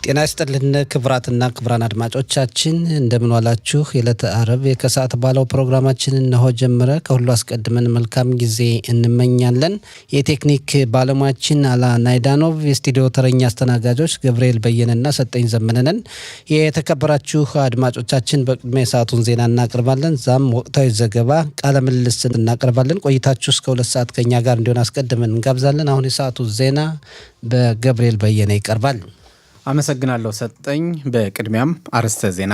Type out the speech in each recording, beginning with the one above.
ጤና ይስጥልን ክብራትና ክብራን አድማጮቻችን እንደምን ዋላችሁ። የዕለተ አርብ የከሰዓት ባለው ፕሮግራማችን እነሆ ጀመረ። ከሁሉ አስቀድመን መልካም ጊዜ እንመኛለን። የቴክኒክ ባለሙያችን አላ ናይዳኖቭ፣ የስቱዲዮ ተረኛ አስተናጋጆች ገብርኤል በየነና ሰጠኝ ዘመነን። የተከበራችሁ አድማጮቻችን በቅድሚያ የሰዓቱን ዜና እናቀርባለን። ዛም ወቅታዊ ዘገባ፣ ቃለ ምልልስ እናቀርባለን። ቆይታችሁ እስከ 2 ሰዓት ከኛ ጋር እንዲሆን አስቀድመን እንጋብዛለን። አሁን የሰዓቱ ዜና በገብርኤል በየነ ይቀርባል። አመሰግናለሁ ሰጠኝ። በቅድሚያም አርዕስተ ዜና።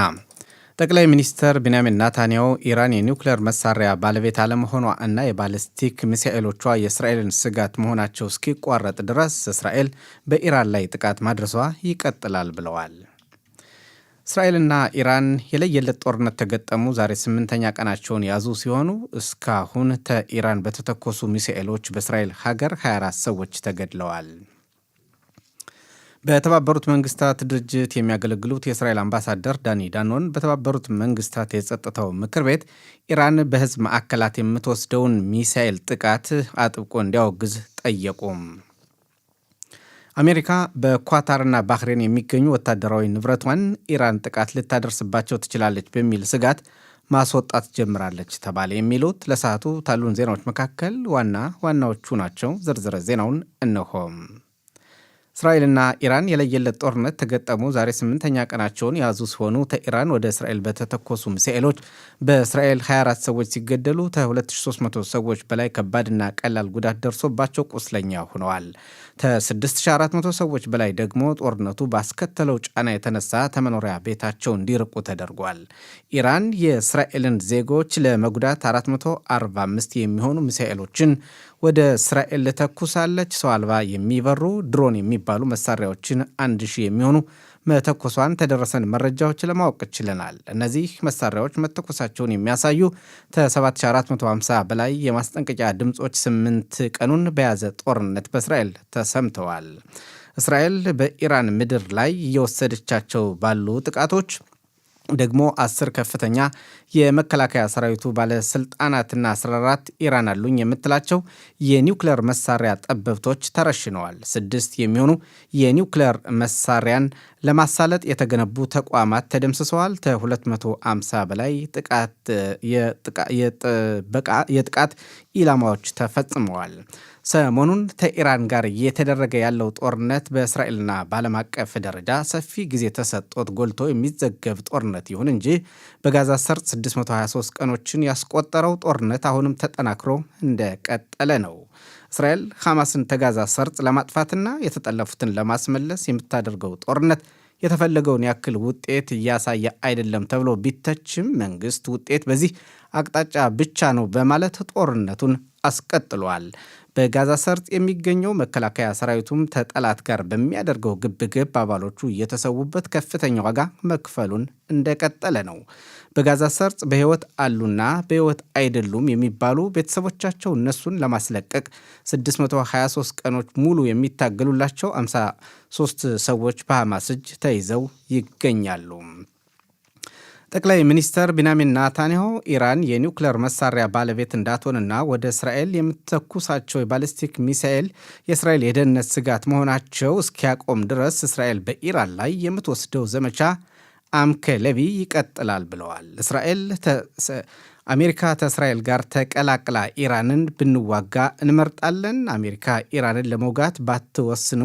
ጠቅላይ ሚኒስትር ቤንያሚን ኔታንያሁ ኢራን የኒውክሌር መሳሪያ ባለቤት አለመሆኗ እና የባሊስቲክ ሚሳኤሎቿ የእስራኤልን ስጋት መሆናቸው እስኪቋረጥ ድረስ እስራኤል በኢራን ላይ ጥቃት ማድረሷ ይቀጥላል ብለዋል። እስራኤልና ኢራን የለየለት ጦርነት ተገጠሙ። ዛሬ 8ኛ ቀናቸውን ያዙ ሲሆኑ እስካሁን ከኢራን በተተኮሱ ሚሳኤሎች በእስራኤል ሀገር 24 ሰዎች ተገድለዋል። በተባበሩት መንግስታት ድርጅት የሚያገለግሉት የእስራኤል አምባሳደር ዳኒ ዳኖን በተባበሩት መንግስታት የጸጥታው ምክር ቤት ኢራን በህዝብ ማዕከላት የምትወስደውን ሚሳኤል ጥቃት አጥብቆ እንዲያወግዝ ጠየቁም። አሜሪካ በኳታርና ባህሬን የሚገኙ ወታደራዊ ንብረቷን ኢራን ጥቃት ልታደርስባቸው ትችላለች በሚል ስጋት ማስወጣት ጀምራለች ተባለ። የሚሉት ለሰዓቱ ታሉን ዜናዎች መካከል ዋና ዋናዎቹ ናቸው። ዝርዝረ ዜናውን እነሆም። እስራኤልና ኢራን የለየለት ጦርነት ተገጠሙ። ዛሬ 8ኛ ቀናቸውን ያዙ ሲሆኑ ከኢራን ወደ እስራኤል በተተኮሱ ሚሳኤሎች በእስራኤል 24 ሰዎች ሲገደሉ ከ2300 ሰዎች በላይ ከባድና ቀላል ጉዳት ደርሶባቸው ቁስለኛ ሆነዋል። ከ6400 ሰዎች በላይ ደግሞ ጦርነቱ ባስከተለው ጫና የተነሳ ከመኖሪያ ቤታቸው እንዲርቁ ተደርጓል። ኢራን የእስራኤልን ዜጎች ለመጉዳት 445 የሚሆኑ ሚሳኤሎችን ወደ እስራኤል ልተኩሳለች። ሰው አልባ የሚበሩ ድሮን የሚባሉ መሳሪያዎችን 1000 የሚሆኑ መተኮሷን ተደረሰን መረጃዎች ለማወቅ ችለናል። እነዚህ መሳሪያዎች መተኮሳቸውን የሚያሳዩ ከ7450 በላይ የማስጠንቀቂያ ድምፆች 8 ቀኑን በያዘ ጦርነት በእስራኤል ተሰምተዋል። እስራኤል በኢራን ምድር ላይ እየወሰደቻቸው ባሉ ጥቃቶች ደግሞ 10 ከፍተኛ የመከላከያ ሰራዊቱ ባለስልጣናትና 14 ኢራን አሉኝ የምትላቸው የኒውክሌር መሳሪያ ጠበብቶች ተረሽነዋል። 6 የሚሆኑ የኒውክሌር መሳሪያን ለማሳለጥ የተገነቡ ተቋማት ተደምስሰዋል። ከ250 በላይ የጥቃት ኢላማዎች ተፈጽመዋል። ሰሞኑን ከኢራን ጋር እየተደረገ ያለው ጦርነት በእስራኤልና በዓለም አቀፍ ደረጃ ሰፊ ጊዜ ተሰጥቶት ጎልቶ የሚዘገብ ጦርነት ይሁን እንጂ በጋዛ ሰርጥ 623 ቀኖችን ያስቆጠረው ጦርነት አሁንም ተጠናክሮ እንደቀጠለ ነው። እስራኤል ሐማስን ከጋዛ ሰርጥ ለማጥፋትና የተጠለፉትን ለማስመለስ የምታደርገው ጦርነት የተፈለገውን ያክል ውጤት እያሳየ አይደለም ተብሎ ቢተችም መንግስት ውጤት በዚህ አቅጣጫ ብቻ ነው በማለት ጦርነቱን አስቀጥሏል። በጋዛ ሰርጥ የሚገኘው መከላከያ ሰራዊቱም ከጠላት ጋር በሚያደርገው ግብግብ አባሎቹ እየተሰዉበት ከፍተኛ ዋጋ መክፈሉን እንደቀጠለ ነው። በጋዛ ሰርጥ በህይወት አሉና በህይወት አይደሉም የሚባሉ ቤተሰቦቻቸው እነሱን ለማስለቀቅ 623 ቀኖች ሙሉ የሚታገሉላቸው 53 ሰዎች በሐማስ እጅ ተይዘው ይገኛሉ። ጠቅላይ ሚኒስትር ቤንያሚን ኔታንያሁ ኢራን የኒውክሌር መሳሪያ ባለቤት እንዳትሆንና ወደ እስራኤል የምትተኩሳቸው የባሊስቲክ ሚሳኤል የእስራኤል የደህንነት ስጋት መሆናቸው እስኪያቆም ድረስ እስራኤል በኢራን ላይ የምትወስደው ዘመቻ አምከለቢ ይቀጥላል ብለዋል። አሜሪካ ከእስራኤል ጋር ተቀላቅላ ኢራንን ብንዋጋ እንመርጣለን። አሜሪካ ኢራንን ለመውጋት ባትወስን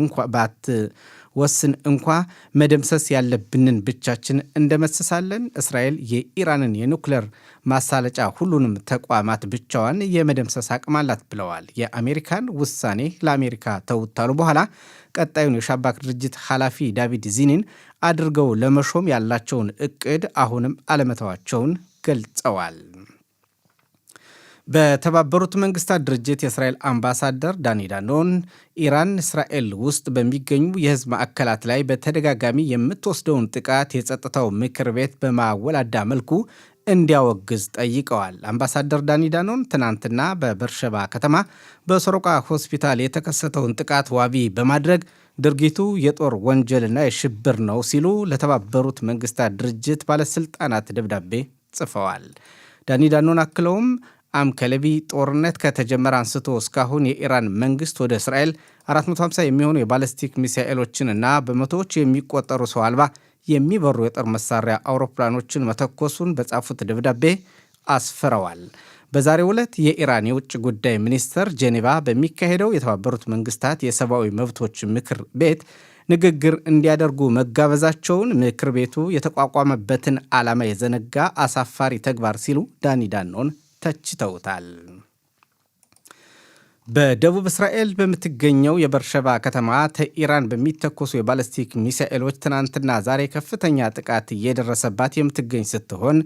እንኳ መደምሰስ ያለብንን ብቻችን እንደመስሳለን። እስራኤል የኢራንን የኒውክሌር ማሳለጫ ሁሉንም ተቋማት ብቻዋን የመደምሰስ አቅም አላት ብለዋል። የአሜሪካን ውሳኔ ለአሜሪካ ተውታሉ በኋላ ቀጣዩን የሻባክ ድርጅት ኃላፊ ዳቪድ ዚኒን አድርገው ለመሾም ያላቸውን እቅድ አሁንም አለመተዋቸውን ገልጸዋል። በተባበሩት መንግስታት ድርጅት የእስራኤል አምባሳደር ዳኒ ዳኖን ኢራን እስራኤል ውስጥ በሚገኙ የህዝብ ማዕከላት ላይ በተደጋጋሚ የምትወስደውን ጥቃት የጸጥታው ምክር ቤት በማወላዳ መልኩ እንዲያወግዝ ጠይቀዋል። አምባሳደር ዳኒ ዳኖን ትናንትና በበርሸባ ከተማ በሶሮቃ ሆስፒታል የተከሰተውን ጥቃት ዋቢ በማድረግ ድርጊቱ የጦር ወንጀልና የሽብር ነው ሲሉ ለተባበሩት መንግስታት ድርጅት ባለስልጣናት ደብዳቤ ጽፈዋል። ዳኒ ዳኖን አክለውም አምከለቢ ጦርነት ከተጀመረ አንስቶ እስካሁን የኢራን መንግስት ወደ እስራኤል 450 የሚሆኑ የባለስቲክ ሚሳኤሎችን እና በመቶዎች የሚቆጠሩ ሰው አልባ የሚበሩ የጦር መሳሪያ አውሮፕላኖችን መተኮሱን በጻፉት ደብዳቤ አስፍረዋል። በዛሬው ዕለት የኢራን የውጭ ጉዳይ ሚኒስትር ጄኔቫ በሚካሄደው የተባበሩት መንግስታት የሰብአዊ መብቶች ምክር ቤት ንግግር እንዲያደርጉ መጋበዛቸውን ምክር ቤቱ የተቋቋመበትን ዓላማ የዘነጋ አሳፋሪ ተግባር ሲሉ ዳኒ ዳኖን ተችተውታል። በደቡብ እስራኤል በምትገኘው የበርሸባ ከተማ ከኢራን በሚተኮሱ የባለስቲክ ሚሳኤሎች ትናንትና ዛሬ ከፍተኛ ጥቃት እየደረሰባት የምትገኝ ስትሆን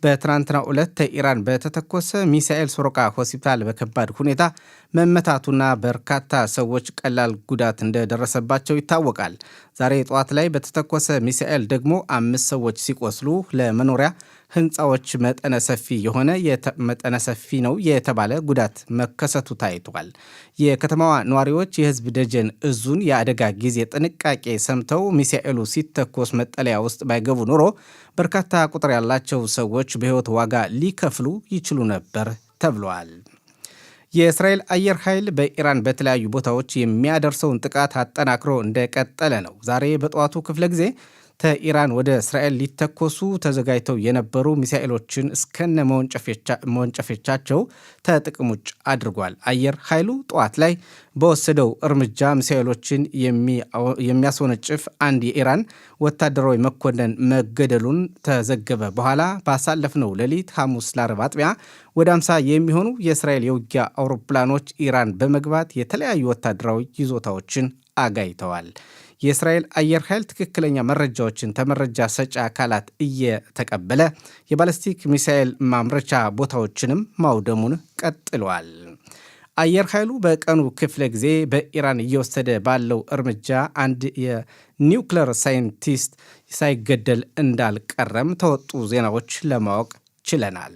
በትናንትናው ዕለት ከኢራን በተተኮሰ ሚሳኤል ሶሮቃ ሆስፒታል በከባድ ሁኔታ መመታቱና በርካታ ሰዎች ቀላል ጉዳት እንደደረሰባቸው ይታወቃል። ዛሬ ጠዋት ላይ በተተኮሰ ሚሳኤል ደግሞ 5 ሰዎች ሲቆስሉ ለመኖሪያ ህንፃዎች መጠነ ሰፊ ነው የተባለ ጉዳት መከሰቱ ታይቷል። የከተማዋ ነዋሪዎች የህዝብ ደጀን እዙን የአደጋ ጊዜ ጥንቃቄ ሰምተው ሚሳኤሉ ሲተኮስ መጠለያ ውስጥ ባይገቡ ኖሮ በርካታ ቁጥር ያላቸው ሰዎች በህይወት ዋጋ ሊከፍሉ ይችሉ ነበር ተብሏል። የእስራኤል አየር ኃይል በኢራን በተለያዩ ቦታዎች የሚያደርሰውን ጥቃት አጠናክሮ እንደቀጠለ ነው። ዛሬ በጠዋቱ ክፍለ ጊዜ ከኢራን ወደ እስራኤል ሊተኮሱ ተዘጋጅተው የነበሩ ሚሳኤሎችን እስከነ መወንጨፌቻቸው ከጥቅም ውጭ አድርጓል። አየር ኃይሉ ጠዋት ላይ በወሰደው እርምጃ ሚሳኤሎችን የሚያስወነጭፍ አንድ የኢራን ወታደራዊ መኮንን መገደሉን ተዘገበ። በኋላ ባሳለፍነው ሌሊት ሐሙስ ለአርብ አጥቢያ ወደ 50 የሚሆኑ የእስራኤል የውጊያ አውሮፕላኖች ኢራን በመግባት የተለያዩ ወታደራዊ ይዞታዎችን አጋይተዋል። የእስራኤል አየር ኃይል ትክክለኛ መረጃዎችን ከመረጃ ሰጪ አካላት እየተቀበለ የባለስቲክ ሚሳኤል ማምረቻ ቦታዎችንም ማውደሙን ቀጥሏል። አየር ኃይሉ በቀኑ ክፍለ ጊዜ በኢራን እየወሰደ ባለው እርምጃ አንድ የኒውክሌር ሳይንቲስት ሳይገደል እንዳልቀረም ተወጡ ዜናዎች ለማወቅ ችለናል።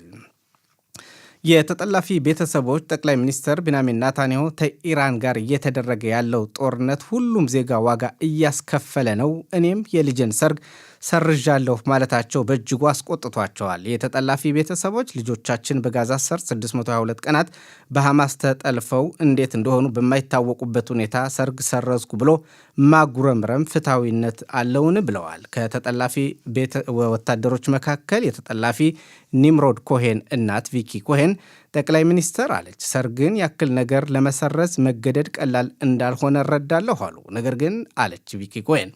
የተጠላፊ ቤተሰቦች ጠቅላይ ሚኒስትር ቢንያሚን ኔታንያሁ ከኢራን ጋር እየተደረገ ያለው ጦርነት ሁሉም ዜጋ ዋጋ እያስከፈለ ነው፣ እኔም የልጄን ሰርግ ሰርዣለሁ ማለታቸው በእጅጉ አስቆጥቷቸዋል። የተጠላፊ ቤተሰቦች ልጆቻችን በጋዛ ሰርጥ 622 ቀናት በሐማስ ተጠልፈው እንዴት እንደሆኑ በማይታወቁበት ሁኔታ ሰርግ ሰረዝኩ ብሎ ማጉረምረም ፍትሐዊነት አለውን ብለዋል። ከተጠላፊ ወታደሮች መካከል የተጠላፊ ኒምሮድ ኮሄን እናት ቪኪ ኮሄን ጠቅላይ ሚኒስትር አለች፣ ሰርግን ያክል ነገር ለመሰረዝ መገደድ ቀላል እንዳልሆነ እረዳለሁ አሉ። ነገር ግን አለች ቪኪ ኮሄን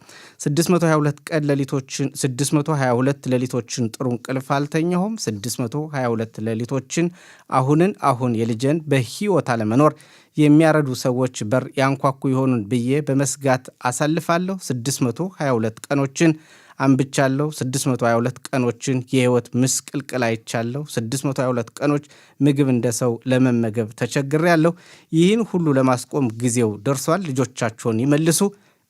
622 ሌሊቶችን ጥሩ እንቅልፍ አልተኛሁም። 622 ሌሊቶችን አሁን የልጄን በሕይወት አለመኖር የሚያረዱ ሰዎች በር ያንኳኩ ይሆኑን ብዬ በመስጋት አሳልፋለሁ። 622 ቀኖችን አንብቻለሁ። 622 ቀኖችን የህይወት ምስቅልቅል አይቻለሁ። 622 ቀኖች ምግብ እንደ ሰው ለመመገብ ተቸግሬያለሁ። ይህን ሁሉ ለማስቆም ጊዜው ደርሷል። ልጆቻቸውን ይመልሱ።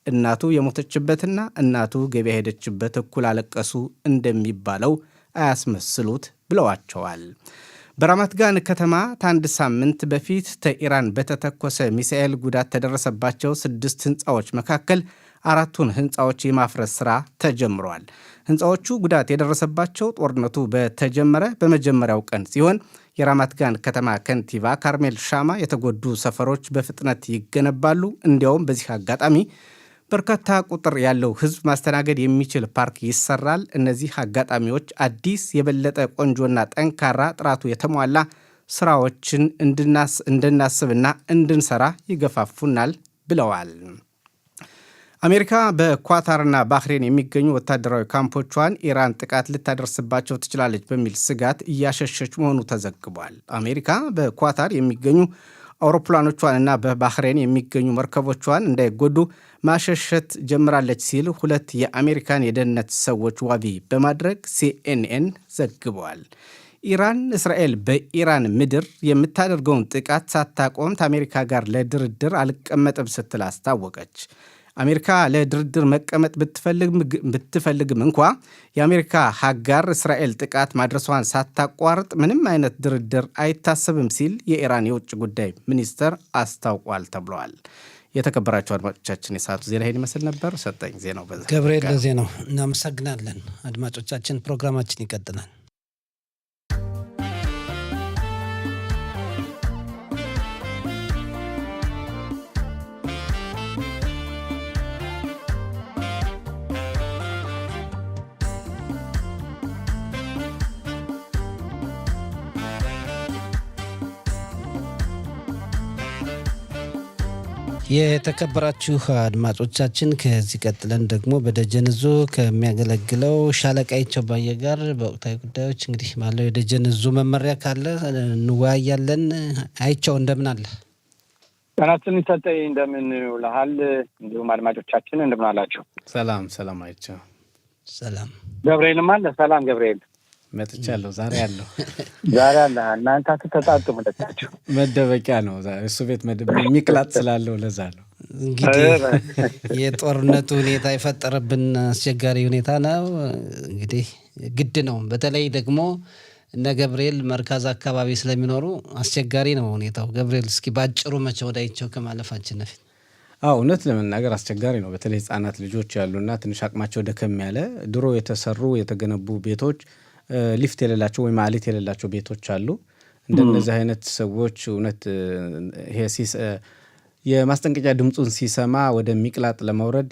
እናቱ የሞተችበትና እናቱ ገበያ ሄደችበት እኩል አለቀሱ እንደሚባለው አያስመስሉት ብለዋቸዋል። በራማት ጋን ከተማ ከአንድ ሳምንት በፊት ከኢራን በተተኮሰ ሚሳኤል ጉዳት ተደረሰባቸው 6 ህንፃዎች መካከል 4ቱን ህንፃዎች የማፍረስ ሥራ ተጀምሯል። ህንፃዎቹ ጉዳት የደረሰባቸው ጦርነቱ በተጀመረ በመጀመሪያው ቀን ሲሆን የራማት ጋን ከተማ ከንቲባ ካርሜል ሻማ የተጎዱ ሰፈሮች በፍጥነት ይገነባሉ፣ እንዲያውም በዚህ አጋጣሚ በርካታ ቁጥር ያለው ህዝብ ማስተናገድ የሚችል ፓርክ ይሰራል። እነዚህ አጋጣሚዎች አዲስ የበለጠ ቆንጆና ጠንካራ ጥራቱ የተሟላ ስራዎችን እንድናስብና እንድንሰራ ይገፋፉናል ብለዋል። አሜሪካ በኳታርና ባህሬን የሚገኙ ወታደራዊ ካምፖቿን ኢራን ጥቃት ልታደርስባቸው ትችላለች በሚል ስጋት እያሸሸች መሆኑ ተዘግቧል። አሜሪካ በኳታር የሚገኙ አውሮፕላኖቿንና በባህሬን የሚገኙ መርከቦቿን እንዳይጎዱ ማሸሸት ጀምራለች ሲል 2 የአሜሪካን የደህንነት ሰዎች ዋቢ በማድረግ ሲኤንኤን ዘግቧል። ኢራን እስራኤል በኢራን ምድር የምታደርገውን ጥቃት ሳታቆም ከአሜሪካ ጋር ለድርድር አልቀመጥም ስትል አስታወቀች። አሜሪካ ለድርድር መቀመጥ ብትፈልግም እንኳ የአሜሪካ አጋር እስራኤል ጥቃት ማድረሷን ሳታቋርጥ ምንም አይነት ድርድር አይታሰብም ሲል የኢራን የውጭ ጉዳይ ሚኒስተር አስታውቋል ተብሏል። የተከበራቸው አድማጮቻችን የሰዓቱ ዜና ይህን ይመስል ነበር። ሰጠኝ ዜናው በዛ ገብርኤል ለዜናው እናመሰግናለን። አድማጮቻችን ፕሮግራማችን ይቀጥላል። የተከበራችሁ አድማጮቻችን ከዚህ ቀጥለን ደግሞ በደጀን ዙ ከሚያገለግለው ሻለቃ ይቸው ባየ ጋር በወቅታዊ ጉዳዮች እንግዲህ ባለው የደጀን ዙ መመሪያ ካለ እንወያያለን። አይቸው እንደምን አለ? ጤናችን ይሰጠኝ እንደምን ውለሃል? እንዲሁም አድማጮቻችን እንደምን አላችሁ? ሰላም አይቸው። ሰላም ገብርኤልም አለ። ሰላም ገብርኤል መጥቻለሁ። ዛሬ አለ እናንተ ተጣጡ መጣችሁ መደበቂያ ነው እሱ ቤት የሚቅላት ስላለው ለዛ ነው። እንግዲህ የጦርነቱ ሁኔታ የፈጠረብን አስቸጋሪ ሁኔታ ነው። እንግዲህ ግድ ነው። በተለይ ደግሞ እነ ገብርኤል መርካዝ አካባቢ ስለሚኖሩ አስቸጋሪ ነው ሁኔታው። ገብርኤል እስኪ ባጭሩ መቼ ወዳይቸው ከማለፋችን በፊት እውነት ለመናገር አስቸጋሪ ነው። በተለይ ህጻናት ልጆች ያሉና ትንሽ አቅማቸው ደከም ያለ ድሮ የተሰሩ የተገነቡ ቤቶች ሊፍት የሌላቸው ወይ ማዕሊት የሌላቸው ቤቶች አሉ። እንደነዚህ አይነት ሰዎች እውነት ይሄ የማስጠንቀቂያ ድምጹን ሲሰማ ወደ ሚቅላጥ ለማውረድ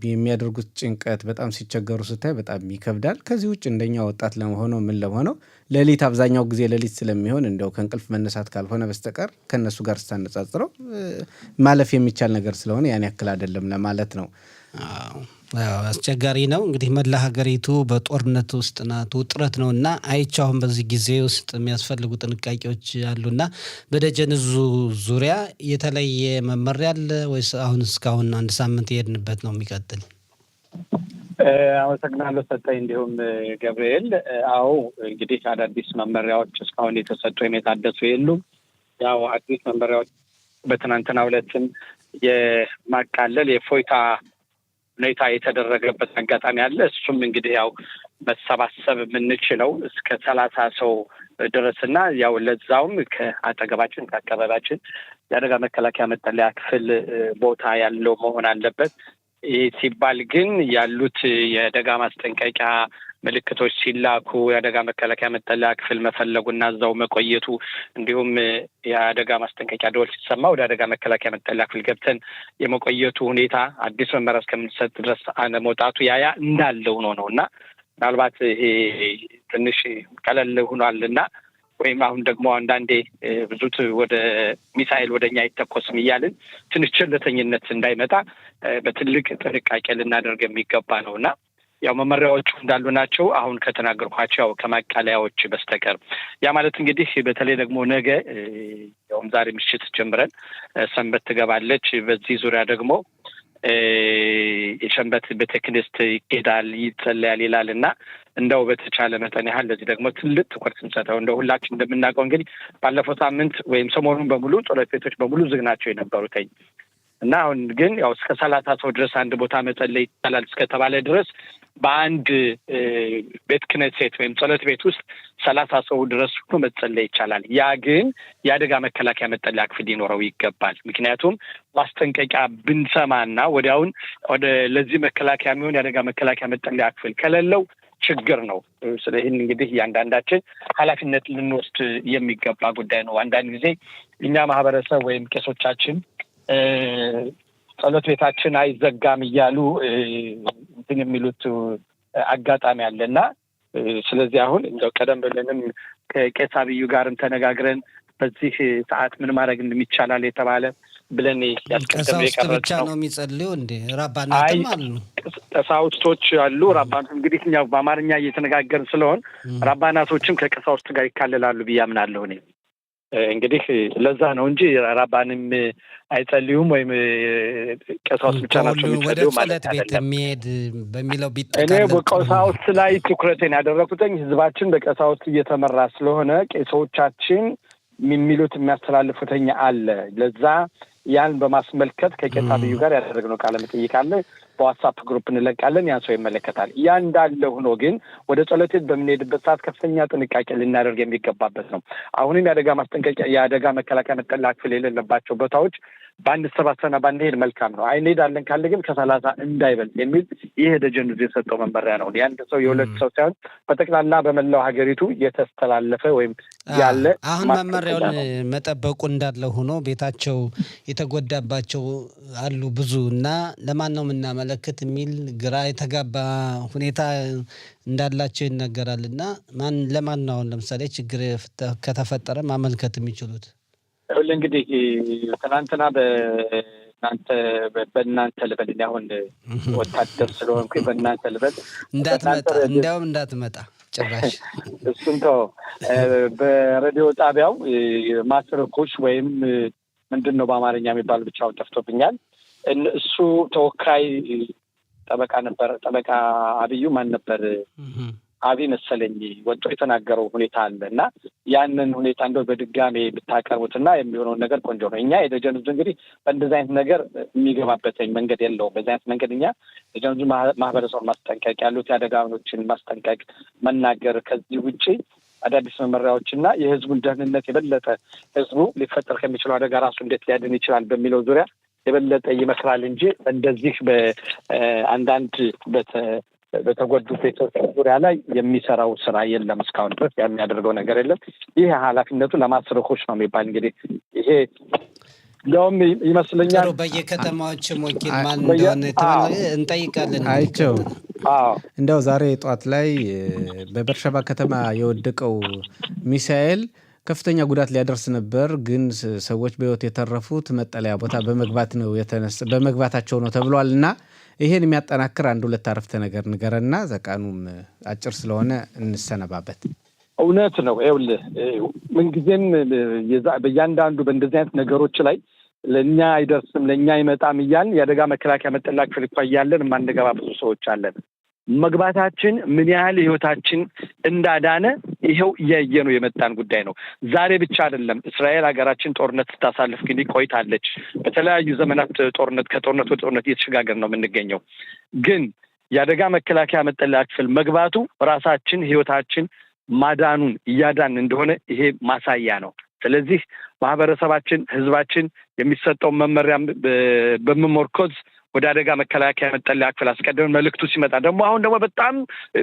የሚያደርጉት ጭንቀት በጣም ሲቸገሩ ስታይ በጣም ይከብዳል። ከዚህ ውጭ እንደኛ ወጣት ለመሆነው ምን ለሆነው ሌሊት አብዛኛው ጊዜ ሌሊት ስለሚሆን እንደው ከእንቅልፍ መነሳት ካልሆነ በስተቀር ከነሱ ጋር ስታነጻጽረው ማለፍ የሚቻል ነገር ስለሆነ ያን ያክል አይደለም ለማለት ነው። አስቸጋሪ ነው። እንግዲህ መላ ሀገሪቱ በጦርነት ውስጥ ናት፣ ውጥረት ነውና አይቸው አሁን በዚህ ጊዜ ውስጥ የሚያስፈልጉ ጥንቃቄዎች አሉና በደጀን ዙሪያ የተለየ መመሪያ አለ ወይስ አሁን እስካሁን አንድ ሳምንት የሄድንበት ነው የሚቀጥል? አመሰግናለሁ ሰጠኝ። እንዲሁም ገብርኤል እንግዲህ አዳዲስ መመሪያዎች እስካሁን የተሰጡ የታደሱ የሉም። ያው አዲስ መመሪያዎች በትናንትናው ዕለትም የማቃለል የፎይታ ሁኔታ የተደረገበት አጋጣሚ አለ። እሱም እንግዲህ ያው መሰባሰብ የምንችለው እስከ 30 ሰው ድረስና ያው ለዛውም ከአጠገባችን ከአካባቢያችን የአደጋ መከላከያ መጠለያ ክፍል ቦታ ያለው መሆን አለበት። ይህ ሲባል ግን ያሉት የአደጋ ማስጠንቀቂያ ምልክቶች ሲላኩ የአደጋ መከላከያ መጠለያ ክፍል መፈለጉና እዛው መቆየቱ እንዲሁም የአደጋ ማስጠንቀቂያ ደወል ሲሰማ ወደ አደጋ መከላከያ መጠለያ ክፍል ገብተን የመቆየቱ ሁኔታ አዲስ መመሪያ እስከምንሰጥ ድረስ መውጣቱ ያ እንዳለው ነውና ምናልባት ይሄ ትንሽ ቀለል ሆኗልና ወይም አሁን ደግሞ አንዳንዴ ብዙት ወደ ሚሳኤል ወደኛ አይተኮስም እያልን ትንሽ ቸልተኝነት እንዳይመጣ በትልቅ ጥንቃቄ ልናደርግ የሚገባ ነውና ያው መመሪያዎቹ እንዳሉ ናቸው። አሁን ከተናገርኳቸው ከማቃለያዎች በስተቀር ያ ማለት እንግዲህ በተለይ ደግሞ ነገ ያውም ዛሬ ምሽት ጀምረን ሰንበት ትገባለች። በዚህ ዙሪያ ደግሞ የሰንበት ቤተክርስት ይኬዳል፣ ይጸለያል ይላልና እንደው በተቻለ መጠን ያህል ለዚህ ደግሞ ትልቅ ትኩረት እንሰጠው። እንደው ሁላችን እንደምናውቀው እንግዲህ ባለፈው ሳምንት ወይም ሰሞኑን በሙሉ ጸሎት ቤቶች በሙሉ ዝግ ናቸው የነበሩት እና አሁን ግን ያው እስከ 30 ሰው ድረስ አንድ ቦታ መጸለይ ይቻላል እስከተባለ ድረስ በአንድ ቤተ ክህነት ወይም ጸሎት ቤት ውስጥ 30 ሰው ድረስ ሁሉ መጸለይ ይቻላል። ያ ግን የአደጋ መከላከያ መጠለያ ክፍል ሊኖረው ይገባል። ምክንያቱም ማስጠንቀቂያ ብንሰማና ወዲያውን ለዚህ መከላከያ የሚሆን የአደጋ መከላከያ መጠለያ ክፍል ከሌለው ችግር ነው። ስለዚህ እንግዲህ እያንዳንዳችን ኃላፊነት ልንወስድ የሚገባ ጉዳይ ነው። አንዳንድ ጊዜ እኛ ማህበረሰብ ወይም ቄሶቻችን ጸሎት ቤታችን አይዘጋም እያሉ እንትን የሚሉት አጋጣሚ አለና ስለዚህ አሁን እንደው ቀደም ብለንም ከቄስ አብዩ ጋርም ተነጋግረን በዚህ ሰዓት ምን ማድረግ እንደሚቻላል የተባለ ብለን ያስቀደም የቀረጽ ብቻ ነው የሚጸልዩ እንዴ? ራባናትም አሉ፣ ቀሳውስቶች አሉ። ራባናት እንግዲህ እኛ በአማርኛ እየተነጋገርን ስለሆን ራባናቶችም ከቀሳውስት ጋር ይካለላሉ ብዬ አምናለሁ እኔ። እንግዲህ ለዛ ነው እንጂ ራባንም አይጸልዩም ወይም ቀሳውስት ብቻ ናቸው የሚጸልዩ ማለት አይደለም። ወደ ጸሎት ቤት የሚሄድ በሚለው ቢጠቃለል እኔ በቀሳውስት ላይ ትኩረቴን ያደረኩትኝ ህዝባችን በቀሳውስት እየተመራ ስለሆነ ቄሶቻችን የሚሉት የሚያስተላልፉትኝ አለ። ለዛ ያን በማስመልከት ከቄስ አብዩ ጋር ያደረግነው ቃለ መጠይቅ አለ። በዋትስአፕ ግሩፕ እንለቃለን። ያን ሰው ይመለከታል። ያ እንዳለ ሆኖ ግን ወደ ጸሎት ቤት በምንሄድበት ሰዓት ከፍተኛ ጥንቃቄ ልናደርግ የሚገባበት ነው። አሁንም የአደጋ ማስጠንቀቂያ የአደጋ መከላከያ መጠለያ ክፍል የሌለባቸው ቦታዎች ባንሰባሰብና ባንሄድ መልካም ነው። እንሄዳለን ካለ ግን ከ30 እንዳይበልጥ የሚል ይህ ደጀን የሰጠው መመሪያ ነው። የአንድ ሰው የሁለት ሰው ሳይሆን በጠቅላላ በመላው ሀገሪቱ የተስተላለፈ ወይም ያለ አሁን መመሪያውን መጠበቁ እንዳለ ሆኖ ቤታቸው የተጎዳባቸው አሉ ብዙ እና ለማን ነው የምናመለክት የሚል ግራ የተጋባ ሁኔታ እንዳላቸው ይነገራል። እና ለማን ነው አሁን ለምሳሌ ችግር ከተፈጠረ ማመልከት የሚችሉት? እንግዲህ ትናንትና እናንተ በእናንተ ልበል አሁን ወታደር ስለሆንኩ በእናንተ ልበል እንዳትመጣ ጭራሽ እሱን ተው። በሬዲዮ ጣቢያው ማስረኮች ወይም ምንድነው በአማርኛ የሚባል ብቻውን ጠፍቶብኛል። እሱ ተወካይ ጠበቃ ነበር። ጠበቃ አብዩ ማን ነበር? አቢ መሰለኝ ወጥቶ የተናገረው ሁኔታ አለና ያንን ሁኔታ እንደው በድጋሜ ብታቀርቡትና የሚሆነውን ነገር ቆንጆ ነው። እኛ የደጀን ህዝብ እንግዲህ በእንደዚህ አይነት ነገር የሚገባበት መንገድ የለውም። በዚህ አይነት መንገድ እኛ የደጀን ህዝብ ማህበረሰቡን ማስጠንቀቅ፣ ያሉት የአደጋዎችን ማስጠንቀቅ፣ መናገር ከዚህ ውጪ አዳዲስ መመሪያዎችና የህዝቡን ደህንነት የበለጠ ህዝቡ ሊፈጠር ከሚችለው አደጋ ራሱ እንዴት ሊያድን ይችላል በሚለው ዙሪያ የበለጠ ይመክራል እንጂ እንደዚህ በአንዳንድ በተጎዱ ቤቶች ዙሪያ ላይ የሚሰራው ስራ የለም። እስካሁን ድረስ የሚያደርገው ነገር የለም። ይህ ኃላፊነቱ ለማስረኮች ነው የሚባል እንግዲህ ይሄ ያውም ይመስለኛል በየከተማዎችም ወኪል ማን እንደሆነ እንጠይቃለን። አይቸው እንደው ዛሬ ጧት ላይ በበርሸባ ከተማ የወደቀው ሚሳኤል ከፍተኛ ጉዳት ሊያደርስ ነበር፣ ግን ሰዎች በህይወት የተረፉት መጠለያ ቦታ በመግባታቸው ነው ተብሏል። እና ይሄን የሚያጠናክር አንድ ሁለት አረፍተ ነገር ንገረና ዘቃኑም አጭር ስለሆነ እንሰነባበት። እውነት ነው። ይኸውልህ ምንጊዜም በእያንዳንዱ በእንደዚህ አይነት ነገሮች ላይ ለእኛ አይደርስም ለእኛ አይመጣም እያልን የአደጋ መከላከያ መጠላቸው ሊኳያለን የማንገባ ብዙ ሰዎች አለን። መግባታችን ምን ያህል ህይወታችን እንዳዳነ ይሄው እያየነው የመጣን ጉዳይ ነው። ዛሬ ብቻ አይደለም። እስራኤል ሀገራችን ጦርነት ስታሳልፍ ግን ቆይታለች። በተለያዩ ዘመናት ከጦርነት ወደ ጦርነት እየተሸጋገርን ነው የምንገኘው። ግን የአደጋ መከላከያ መጠለያ ክፍል መግባቱ ራሳችን ህይወታችን ማዳኑን እያዳን እንደሆነ ይሄ ማሳያ ነው። ስለዚህ ማህበረሰባችን፣ ህዝባችን የሚሰጠውን መመሪያ በመመርኮዝ ወደ አደጋ መከላከያ መጠለያ ክፍል አስቀድመን መልእክቱ ሲመጣ ደግሞ አሁን ደግሞ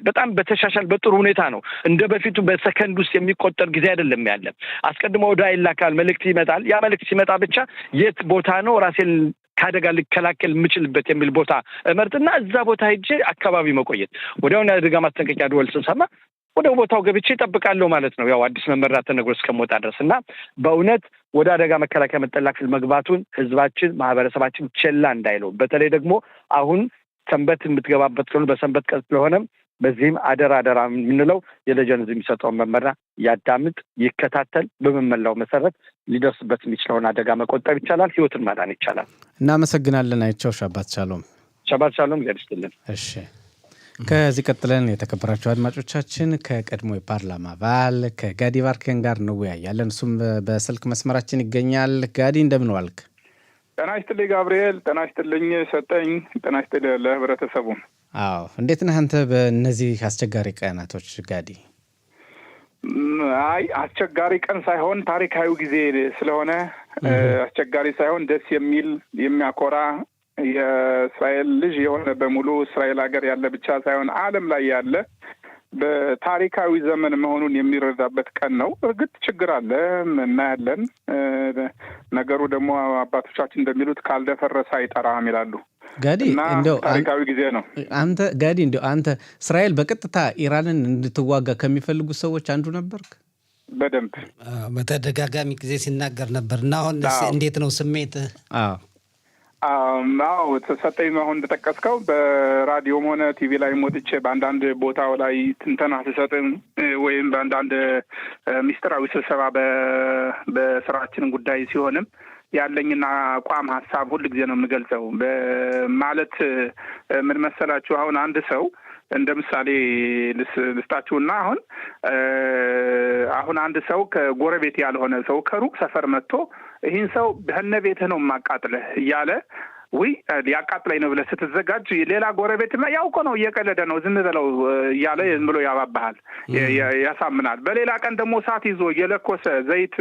በጣም በተሻሻል በጥሩ ሁኔታ ነው። እንደ በፊቱ በሰከንድ ውስጥ የሚቆጠር ጊዜ አይደለም ያለ። አስቀድሞ ወደ ይላካል፣ መልእክት ይመጣል። ያ መልእክት ሲመጣ ብቻ የት ቦታ ነው ራሴን ከአደጋ ልከላከል የምችልበት የሚል ቦታ እመርጥና እዛ ቦታ ሄጄ አካባቢ መቆየት። ወዲያውኑ የአደጋ ማስጠንቀቂያ ደወል ስሰማ ወደ ቦታው ገብቼ እጠብቃለሁ ማለት ነው። ያው አዲስ መመሪያ ተነግሮ እስከመውጣ ድረስ እና በእውነት ወደ አደጋ መከላከያ መጠለያ ክፍል መግባቱን ህዝባችን፣ ማህበረሰባችን ቸላ እንዳይለው። በተለይ ደግሞ አሁን ሰንበት የምትገባበት ስለሆነ በሰንበት ቀን ስለሆነ በዚህም አደራ የምንለው የደጀን ህዝብ የሚሰጠውን መመሪያ ያዳምጥ፣ ይከታተል። በመመሪያው መሰረት ሊደርስበት የሚችለውን አደጋ መቆጠብ ይቻላል፣ ህይወትን ማዳን ይቻላል። እናመሰግናለን። አይቸው ሻባት ሻሎም ይስጥልን። እሺ ከዚህ ቀጥለን የተከበራችሁ አድማጮቻችን ከቀድሞ የፓርላማ አባል ከጋዲ ባርከን ጋር እንወያያለን። እሱም በስልክ መስመራችን ይገኛል። ጋዲ እንደምን ዋልክ? ጤና ይስጥልኝ ጋብርኤል። ጤና ይስጥልኝ ሰጠኝ። ጤና ይስጥልኝ ለህብረተሰቡ። አዎ እንዴት ነህ አንተ በእነዚህ አስቸጋሪ ቀናቶች ጋዲ? አይ አስቸጋሪ ቀን ሳይሆን ታሪካዊ ጊዜ ስለሆነ አስቸጋሪ ሳይሆን ደስ የሚል የሚያኮራ የእስራኤል ልጅ የሆነ በሙሉ እስራኤል ሀገር ያለ ብቻ ሳይሆን ዓለም ላይ ያለ በታሪካዊ ዘመን መሆኑን የሚረዳበት ቀን ነው። እርግጥ ችግር አለ እናያለን። ነገሩ ደግሞ አባቶቻችን እንደሚሉት ካልደፈረሰ አይጠራም ይላሉ። ጋዲ እንደው ታሪካዊ ጊዜ ነው። አንተ እስራኤል በቀጥታ ኢራንን እንድትዋጋ ከሚፈልጉ ሰዎች አንዱ ነበርክ? በደንብ በተደጋጋሚ ጊዜ ሲናገር ነበር እና አሁን እንዴት ነው ስሜት? አዎ ተሰጠኝ። አሁን እንደጠቀስከው በራዲዮም ሆነ ቲቪ ላይ ሞጥቼ በአንዳንድ ቦታው ላይ ትንተና ስሰጥም ወይም በአንዳንድ ሚስጥራዊ ስብሰባ በስራችን ጉዳይ ሲሆንም ያለኝና አቋም ሀሳብ ሁል ጊዜ ነው የምገልጸው። ማለት ምን መሰላችሁ፣ አሁን አንድ ሰው እንደ ምሳሌ ልስጣችሁና አሁን አንድ ሰው ከጎረቤት ያልሆነ ሰው ከሩቅ ሰፈር መጥቶ ይህን ሰው በህነ ቤትህ ነው የማቃጥልህ እያለ ሊያቃጥለኝ ነው ብለህ ስትዘጋጅ ሌላ ጎረቤትማ ያው እኮ ነው እየቀለደ ነው ዝም ብለው እያለ ዝም ብሎ ያባባሃል፣ ያሳምናል። በሌላ ቀን ደግሞ እሳት ይዞ እየለኮሰ ዘይት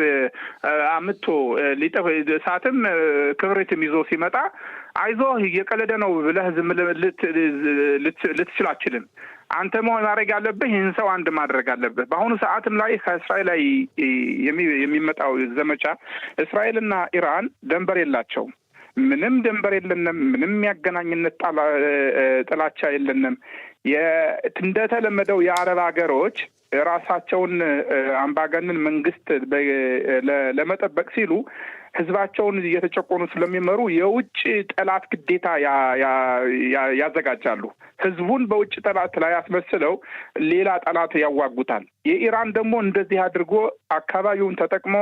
አምጥቶ ሊጠፍ እሳትም ክብሪትም ይዞ ሲመጣ አይዞህ እየቀለደ ነው ብለህ ዝም ልትችል አትችልም። አንተ ማድረግ ያለብህ ይህን ሰው አንድ ማድረግ አለብህ። በአሁኑ ሰዓትም ላይ ከእስራኤል ላይ የሚመጣው ዘመቻ እስራኤልና ኢራን ደንበር የላቸውም። ምንም ደንበር የለንም። ምንም ያገናኝነት ጥላቻ የለንም። እንደተለመደው የአረብ ሀገሮች ራሳቸውን አምባገነን መንግስት ለመጠበቅ ሲሉ ህዝባቸውን እየተጨቆኑ ስለሚመሩ የውጭ ጠላት ግዴታ ያዘጋጃሉ። ህዝቡን በውጭ ጠላት ላይ አስመስለው ሌላ ጠላት ያዋጉታል። የኢራን ደግሞ እንደዚህ አድርጎ አካባቢውን ተጠቅሞ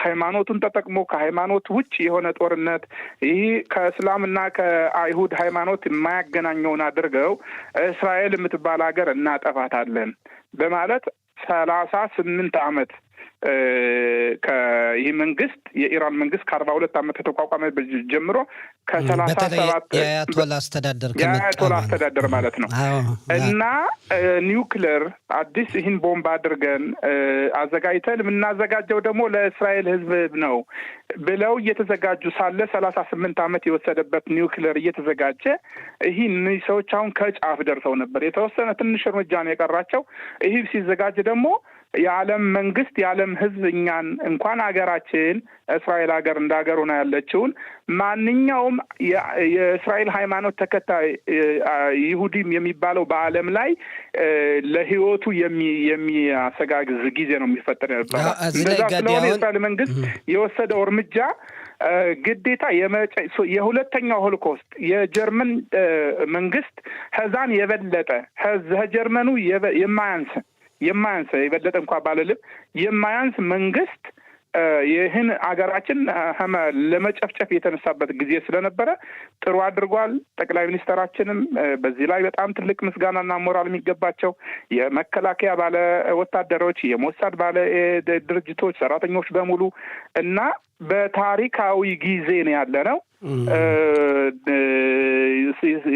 ሃይማኖቱን ተጠቅሞ ከሃይማኖት ውጭ የሆነ ጦርነት ይህ ከእስላምና ከአይሁድ ሃይማኖት የማያገናኘውን አድርገው እስራኤል የምትባል ሀገር እናጠፋታለን በማለት 38 ዓመት ይህ መንግስት የኢራን መንግስት ከ42 ዓመት ተቋቋመ ጀምሮ ከ37 የአያቶላ አስተዳደር ማለት ነው እና ኒውክሌር አዲስ ይህን ቦምብ አድርገን አዘጋጅተን የምናዘጋጀው ደግሞ ለእስራኤል ህዝብ ነው ብለው እየተዘጋጁ ሳለ 38 ዓመት የወሰደበት ኒውክሌር እየተዘጋጀ ይህን ሰዎች አሁን ከጫፍ ደርሰው ነበር። የተወሰነ ትንሽ እርምጃ ነው የቀራቸው። ይህ ሲዘጋጅ ደግሞ የዓለም መንግስት የዓለም ህዝብ እኛን እንኳን ሀገራችን እስራኤል ሀገር እንዳገር ሆና ያለችውን ማንኛውም የእስራኤል ሃይማኖት ተከታይ ይሁዲም የሚባለው በዓለም ላይ ለህይወቱ የሚያሰጋግዝ ጊዜ ነው የሚፈጠር ነበር። እንደዛ ስለሆነ የእስራኤል መንግስት የወሰደው እርምጃ ግዴታ የሁለተኛው ሆሎኮስት የጀርመን መንግስት ከዛን የበለጠ ከጀርመኑ የማያንስ የበለጠ እንኳን ባለልብ የማያንስ መንግስት ይህን አገራችን ለመጨፍጨፍ የተነሳበት ጊዜ ስለነበረ ጥሩ አድርጓል። ጠቅላይ ሚኒስትራችንም በዚህ ላይ በጣም ትልቅ ምስጋናና ሞራል የሚገባቸው የመከላከያ ባለ ወታደሮች፣ የሞሳድ ባለ ድርጅቶች ሰራተኞች በሙሉ እና በታሪካዊ ጊዜ ነው ያለ ነው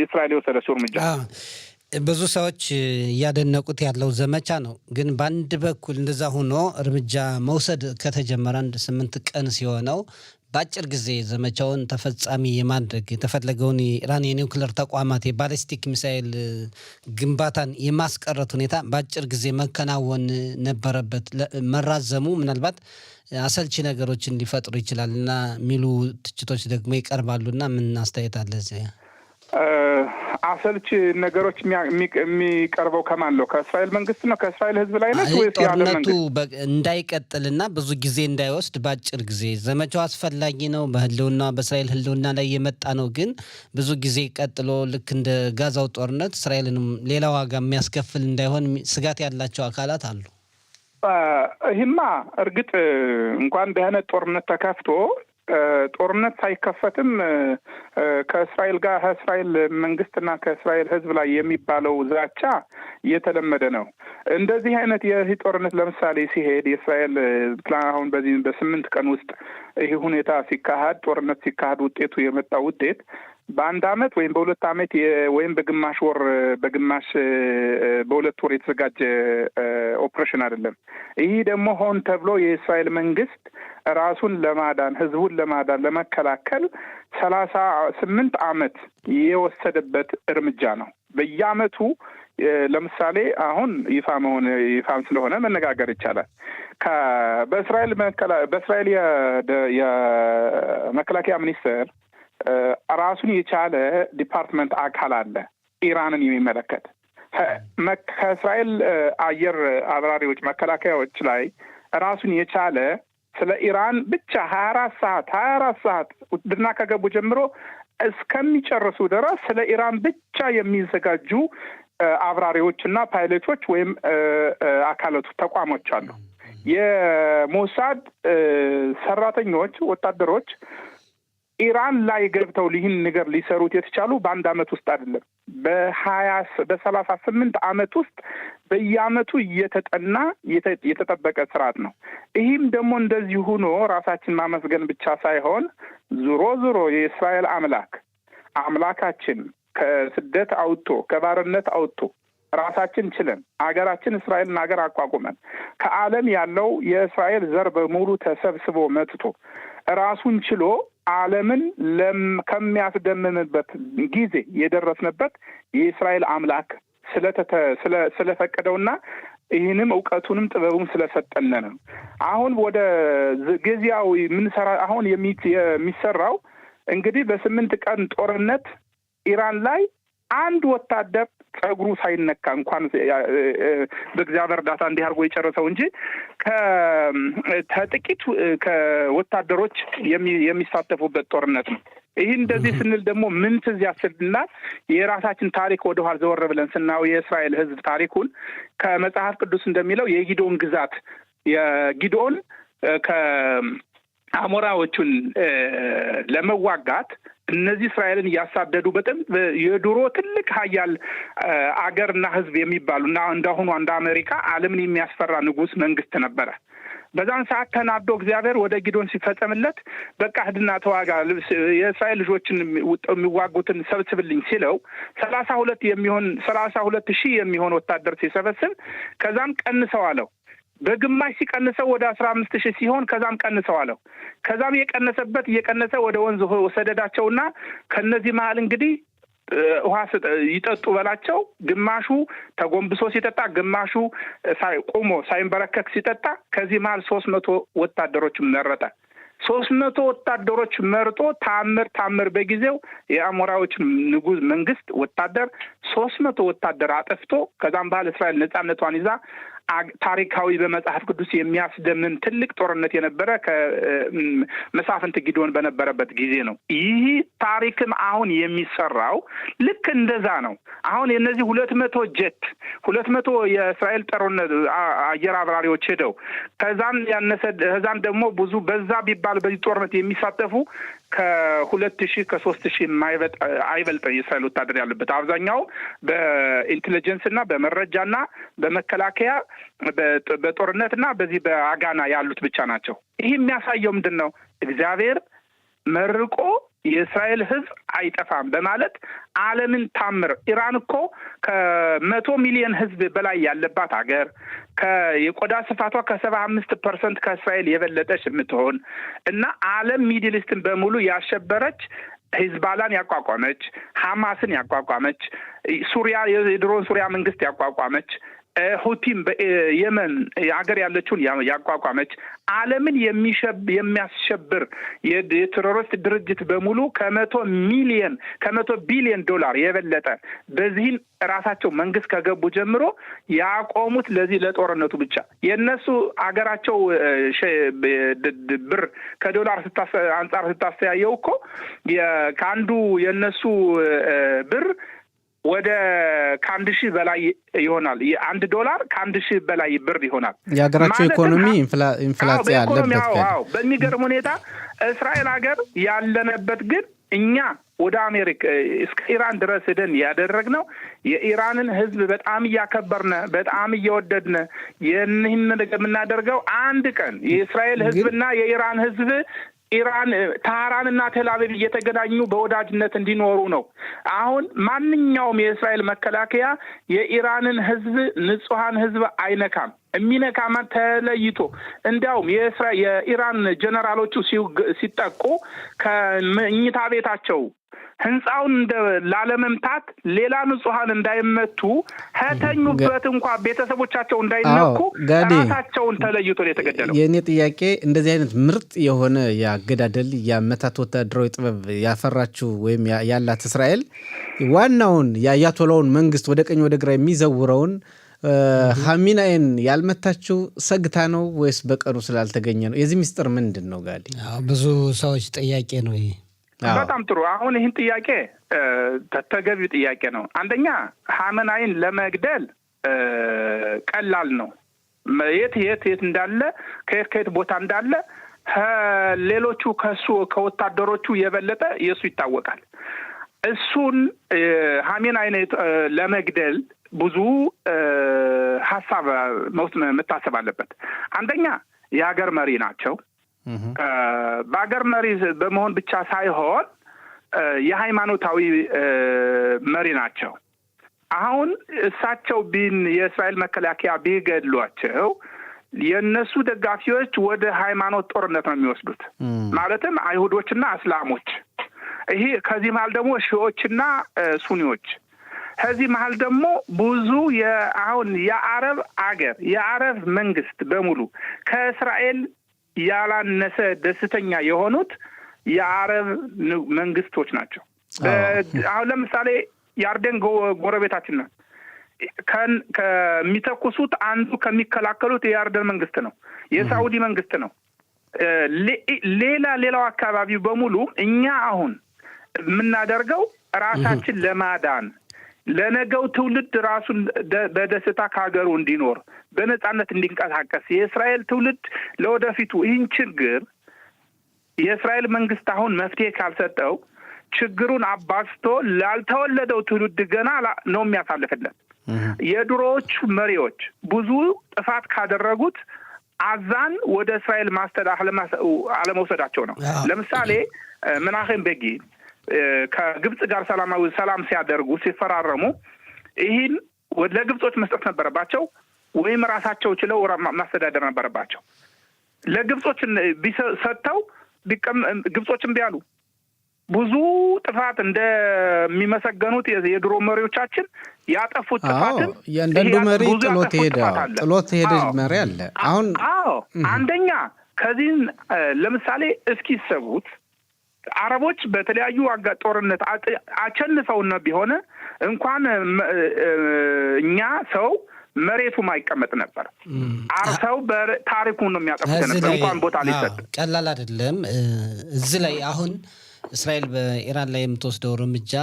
እስራኤል የወሰደችው እርምጃ። ብዙ ሰዎች እያደነቁት ያለው ዘመቻ ነው። ግን በአንድ በኩል እንደዛ ሆኖ እርምጃ መውሰድ ከተጀመረ 8 ቀን ሲሆነው በአጭር ጊዜ ዘመቻውን ተፈጻሚ የማድረግ የተፈለገውን የኢራን የኒውክሌር ተቋማት የባሊስቲክ ሚሳኤል ግንባታን የማስቀረት ሁኔታ በአጭር ጊዜ መከናወን ነበረበት። መራዘሙ ምናልባት አሰልቺ ነገሮችን ሊፈጥሩ ይችላል እና የሚሉ ትችቶች ደግሞ ይቀርባሉ እና ምን አስተያየት አለ እዚያ? አሰልቺ ነገሮች የሚቀርበው ከማን ነው? ከእስራኤል መንግስት ነው? ከእስራኤል ህዝብ ላይ ነው ወይስ የዓለም መንግስት? እንዳይቀጥልና ብዙ ጊዜ እንዳይወስድ በአጭር ጊዜ ዘመቻው አስፈላጊ ነው። በእስራኤል ህልውና ላይ የመጣ ነው። ግን ብዙ ጊዜ ቀጥሎ ልክ እንደ ጋዛው ጦርነት እስራኤልንም ሌላ ዋጋ የሚያስከፍል እንዳይሆን ስጋት ያላቸው አካላት አሉ። ይህማ እርግጥ እንኳን ደህነ ጦርነት ተከፍቶ ጦርነት ሳይከፈትም ከእስራኤል ጋር ከእስራኤል መንግስትና ከእስራኤል ህዝብ ላይ የሚባለው ዛቻ እየተለመደ ነው። እንደዚህ አይነት የዚህ ጦርነት ለምሳሌ ሲሄድ የእስራኤል አሁን በዚህ በ8 ቀን ውስጥ ይህ ሁኔታ ሲካሄድ ጦርነት ሲካሄድ ውጤቱ የመጣው ውጤት በአንድ አመት ወይም በሁለት አመት ወይም በግማሽ ወር በሁለት ወር የተዘጋጀ ኦፕሬሽን አይደለም። ይህ ደግሞ ሆን ተብሎ የእስራኤል መንግስት ራሱን ለማዳን ህዝቡን ለማዳን ለመከላከል 38 አመት የወሰደበት እርምጃ ነው። በየአመቱ ለምሳሌ አሁን ይፋም ስለሆነ መነጋገር ይቻላል። በእስራኤል የመከላከያ ሚኒስቴር ራሱን የቻለ ዲፓርትመንት አካል አለ ኢራንን የሚመለከት ከእስራኤል አየር አብራሪዎች መከላከያዎች ላይ ራሱን የቻለ ስለ ኢራን ብቻ 24 ሰዓት ውድና ከገቡ ጀምሮ እስከሚጨርሱ ድረስ ስለ ኢራን ብቻ የሚዘጋጁ አብራሪዎችና ፓይለቶች ወይም አካላቱ ተቋሞች አሉ። የሞሳድ ሰራተኞች ወታደሮች ኢራን ላይ ገብተው ይህን ነገር ሊሰሩት የተቻሉ በአንድ አመት ውስጥ አይደለም፣ በ38 አመት ውስጥ በየአመቱ እየተጠና የተጠበቀ ስርዓት ነው። ይህም ደግሞ እንደዚህ ሆኖ ራሳችን ማመስገን ብቻ ሳይሆን ዙሮ የእስራኤል አምላካችን ከስደት አውጥቶ ከባርነት አውጥቶ ራሳችን ችለን አገራችን እስራኤልን ሀገር አቋቁመን ከዓለም ያለው የእስራኤል ዘር በሙሉ ተሰብስቦ መጥቶ ራሱን ችሎ ዓለምን ከሚያስደምምበት ጊዜ የደረስንበት የእስራኤል አምላክ ስለፈቀደውና ይህንም እውቀቱንም ጥበቡም ስለሰጠን ነው። አሁን ወደ ጊዜያዊ አሁን የሚሰራው እንግዲህ በ8 ቀን ጦርነት ኢራን ላይ አንድ ወታደር ጸጉሩ ሳይነካ እንኳን በእግዚአብሔር እርዳታ እንዲህ አድርጎ የጨረሰው እንጂ ከጥቂት ከወታደሮች የሚሳተፉበት ጦርነት ነው። ይህ እንደዚህ ስንል ደግሞ ምን ትዝ ያስልና የራሳችን ታሪክ ወደኋላ ዘወር ብለን ስናየው የእስራኤል ሕዝብ ታሪኩን ከመጽሐፍ ቅዱስ እንደሚለው የጊዶን ግዛት የጊዶን ከአሞራዎቹን ለመዋጋት እነዚህ እስራኤልን እያሳደዱ በጣም የድሮ ትልቅ ሀያል አገርና ሕዝብ የሚባሉና እንዳሁኑ እንደ አሜሪካ ዓለምን የሚያስፈራ ንጉሥ መንግስት ነበረ። በዛን ሰዓት ተናዶ እግዚአብሔር ወደ ጊዶን ሲፈጸምለት በቃ ሂድና ተዋጋ፣ የእስራኤል ልጆችን የሚዋጉትን ሰብስብልኝ ሲለው 32,000 የሚሆን ወታደር ሲሰበስብ ከዛም ቀንሰው አለው። በግማሽ ሲቀንሰው ወደ 15,000 ሲሆን ከዛም ቀንሰው አለው። ከዛም የቀነሰበት እየቀነሰ ወደ ወንዝ ወሰደዳቸውና ከነዚህ መሀል እንግዲህ ውሃ ይጠጡ በላቸው። ግማሹ ተጎንብሶ ሲጠጣ፣ ግማሹ ቆሞ ሳይንበረከክ ሲጠጣ። ከዚህ መሀል 300 ወታደሮች መረጠ። 300 ወታደሮች መርጦ ታምር በጊዜው የአሞራዎች ንጉሥ መንግስት ወታደር 300 ወታደር አጠፍቶ ከዛም በኋላ እስራኤል ነጻነቷን ይዛ ታሪካዊ በመጽሐፍ ቅዱስ የሚያስደምም ትልቅ ጦርነት የነበረ ከመሳፍንት ጊዶን በነበረበት ጊዜ ነው። ይህ ታሪክም አሁን የሚሰራው ልክ እንደዛ ነው። አሁን የነዚህ 200 የእስራኤል ጦርነት አየር አብራሪዎች ሄደው ከዛም ደግሞ ብዙ በዛ ቢባል በዚህ ጦርነት የሚሳተፉ ከ2,000 ከ3,000 አይበልጥ የእስራኤል ወታደር ያለበት አብዛኛው በኢንቴሊጀንስ እና በመረጃና በመከላከያ በጦርነትና በዚህ በአጋና ያሉት ብቻ ናቸው። ይህ የሚያሳየው ምንድን ነው? እግዚአብሔር መርቆ የእስራኤል ሕዝብ አይጠፋም በማለት ዓለምን ታምር። ኢራን እኮ 100 ሚሊዮን ሕዝብ በላይ ያለባት ሀገር የቆዳ ስፋቷ 75% ከእስራኤል የበለጠች የምትሆን እና ዓለም ሚድል ኢስትን በሙሉ ያሸበረች ሂዝባላን ያቋቋመች፣ ሐማስን ያቋቋመች፣ ሱሪያ የድሮን ሱሪያ መንግስት ያቋቋመች፣ ሁቲም በየመን ሀገር ያለችውን ያቋቋመች ዓለምን የሚያስሸብር የቴሮሪስት ድርጅት በሙሉ ከ100 ቢሊዮን ዶላር የበለጠ በዚህን ራሳቸው መንግስት ከገቡ ጀምሮ ያቆሙት ለዚህ ለጦርነቱ ብቻ። የነሱ አገራቸው ብር ከዶላር አንጻር ስታስተያየው እኮ ከአንዱ የነሱ ብር ወደ $1,000 በላይ ይሆናል። $1 $1,000 በላይ ብር ይሆናል። የሀገራቸው ኢኮኖሚ ኢንፍላሲያ አለበት። በሚገርም ሁኔታ እስራኤል ሀገር ያለነበት ግን እኛ ወደ አሜሪካ እስከ ኢራን ድረስ ሄደን ያደረግነው የኢራንን ሕዝብ በጣም እያከበርነ በጣም እየወደድነ ይህን ነገር የምናደርገው አንድ ቀን የእስራኤል ሕዝብና የኢራን ሕዝብ ኢራን ታህራን እና ቴልአቪቭ እየተገናኙ በወዳጅነት እንዲኖሩ ነው። አሁን ማንኛውም የእስራኤል መከላከያ የኢራንን ሕዝብ ንጹሐን ሕዝብ አይነካም። የሚነካማ ተለይቶ እንዲያውም የኢራን ጀነራሎቹ ሲጠቁ ከመኝታ ቤታቸው ህንፃውን ላለመምታት ሌላ ንጹሐን እንዳይመቱ ከተኙበት እንኳን ቤተሰቦቻቸው እንዳይነኩ ራሳቸውን ተለይቶ ነው የተገደለው። የእኔ ጥያቄ እንደዚህ አይነት ምርጥ የሆነ የአገዳደል የአመታት ወታደራዊ ጥበብ ያፈራችው ወይም ያላት እስራኤል ዋናውን የአያቶላውን መንግስት ወደ ቀኝ ወደ ግራ የሚዘውረውን ሀሚናይን ያልመታችው ሰግታ ነው ወይስ በቀኑ ስላልተገኘ ነው? የዚህ ምስጢር ምንድን ነው ጋዲ? ብዙ ሰዎች ጥያቄ ነው ይሄ። በጣም ጥሩ። አሁን ይህን ጥያቄ ተገቢው ጥያቄ ነው። አንደኛ ሀመናይን ለመግደል ቀላል ነው። የት እንዳለ ከየት ቦታ እንዳለ ሌሎቹ ከወታደሮቹ የበለጠ የሱ ይታወቃል። እሱን ሀመናይን ለመግደል ብዙ ሀሳብ መታሰብ አለበት። አንደኛ የሀገር መሪ ናቸው። በሀገር መሪ በመሆን ብቻ ሳይሆን የሃይማኖታዊ መሪ ናቸው። አሁን እሳቸው የእስራኤል መከላከያ ቢገድሏቸው የእነሱ ደጋፊዎች ወደ ሃይማኖት ጦርነት ነው የሚወስዱት። ማለትም አይሁዶችና እስላሞች። ይሄ ከዚህ መሀል ደግሞ ሺዎችና ሱኒዎች። ከዚህ መሀል ደግሞ ብዙ አሁን የአረብ መንግስት በሙሉ ከእስራኤል ያላነሰ ደስተኛ የሆኑት የአረብ መንግስቶች ናቸው። አሁን ለምሳሌ ያርደን ጎረቤታችን ነው። ከሚተኩሱት አንዱ ከሚከላከሉት የያርደን መንግስት ነው፣ የሳውዲ መንግስት ነው። ሌላው አካባቢ በሙሉ እኛ አሁን የምናደርገው ራሳችን ለማዳን ለነገው ትውልድ ራሱን በደስታ ከሀገሩ እንዲኖር በነጻነት እንዲንቀሳቀስ የእስራኤል ትውልድ ለወደፊቱ ይህን ችግር የእስራኤል መንግስት አሁን መፍትሄ ካልሰጠው ችግሩን አባዝቶ ላልተወለደው ትውልድ ገና ነው የሚያሳልፍለት። የድሮዎቹ መሪዎች ብዙ ጥፋት ካደረጉት አዛን ወደ እስራኤል አለመውሰዳቸው ነው። ለምሳሌ ምናሄም ቤጊን ከግብጽ ጋር ሰላም ሲያደርጉ ሲፈራረሙ ይህን ለግብጾች መስጠት ነበረባቸው ወይም ራሳቸው ችለው ማስተዳደር ነበረባቸው። ለግብጾች ሰጥተው ግብጾችም ቢያሉ ብዙ ጥፋት እንደሚመሰገኑት የድሮ መሪዎቻችን ያጠፉት ጥፋትን ያንዳንዱ መሪ ጥሎት ሄደ መሪ አለ። አሁን አንደኛ ከዚህ ለምሳሌ እስኪ ሰቡት አረቦች በተለያዩ ጦርነት አቸንፈውና ቢሆን እንኳን እኛ ሰው መሬቱ ማይቀመጥ ነበር። አርሰው በታሪኩን ነው የሚያጠፉት ነበር እንኳን ቦታ ሊሰጥ ቀላል አይደለም። እዚህ ላይ አሁን እስራኤል በኢራን ላይ የምትወስደው እርምጃ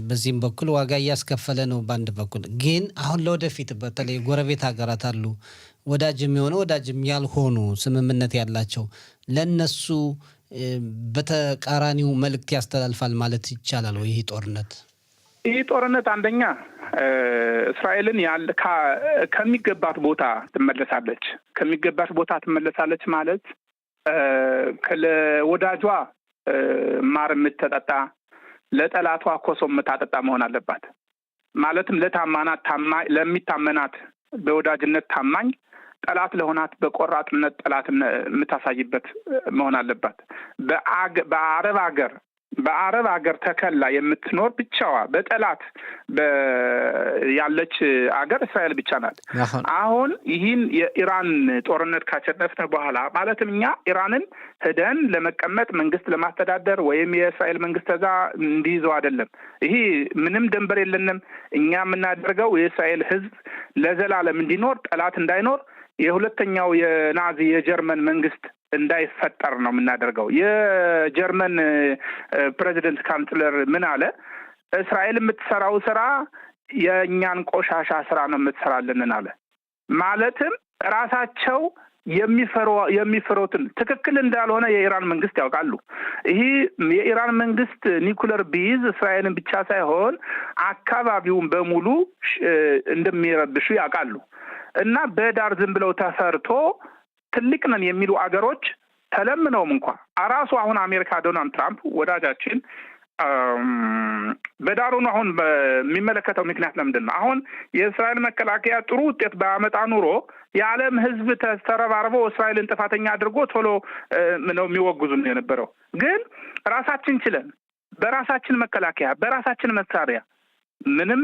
በዚህም በኩል ዋጋ እያስከፈለ ነው። በአንድ በኩል ግን አሁን ለወደፊት በተለይ ጎረቤት ሀገራት አሉ፣ ወዳጅም የሆነ ወዳጅም ያልሆኑ ስምምነት ያላቸው ለነሱ በተቃራኒው መልእክት ያስተላልፋል ማለት ይቻላል ወይ? ይህ ጦርነት አንደኛ እስራኤልን ከሚገባት ቦታ ትመለሳለች ማለት ለወዳጇ ማር የምትጠጣ ለጠላቷ ኮሶ የምታጠጣ መሆን አለባት። ማለትም ለሚታመናት በወዳጅነት ታማኝ፣ ጠላት ለሆናት በቆራጥነት ጠላት የምታሳይበት መሆን አለባት። በአረብ ሀገር ተከላ የምትኖር ብቻዋ በጠላት ያለች አገር እስራኤል ብቻ ናት። አሁን ይህን የኢራን ጦርነት ካሸነፍነ በኋላ ማለትም እኛ ኢራንን ሄደን ለመቀመጥ መንግስት ለማስተዳደር ወይም የእስራኤል መንግስት ተዛ እንዲይዘው አይደለም። ይሄ ምንም ድንበር የለንም። እኛ የምናደርገው የእስራኤል ህዝብ ለዘላለም እንዲኖር፣ ጠላት እንዳይኖር፣ የሁለተኛው የናዚ የጀርመን መንግስት እንዳይፈጠር ነው የምናደርገው። የጀርመን ፕሬዚደንት ካንስለር ምን አለ? እስራኤል የምትሰራው ስራ የእኛን ቆሻሻ ስራ ነው የምትሰራልን አለ። ማለትም ራሳቸው የሚፈሩትን ትክክል እንዳልሆነ የኢራን መንግስት ያውቃሉ። ይሄ የኢራን መንግስት ኒኩለር ቢይዝ እስራኤልን ብቻ ሳይሆን አካባቢውን በሙሉ እንደሚረብሹ ያውቃሉ። እና በዳር ዝም ብለው ተሰርቶ ትልቅ ነን የሚሉ አገሮች ተለምነውም እንኳን ራሱ አሁን አሜሪካ ዶናልድ ትራምፕ ወዳጃችን በዳሩን አሁን በሚመለከተው ምክንያት ለምንድን ነው አሁን የእስራኤል መከላከያ ጥሩ ውጤት ባመጣ ኑሮ የዓለም ህዝብ ተረባርቦ እስራኤልን ጥፋተኛ አድርጎ ቶሎ ነው የሚወግዙን የነበረው። ግን ራሳችን ችለን በራሳችን መከላከያ በራሳችን መሳሪያ ምንም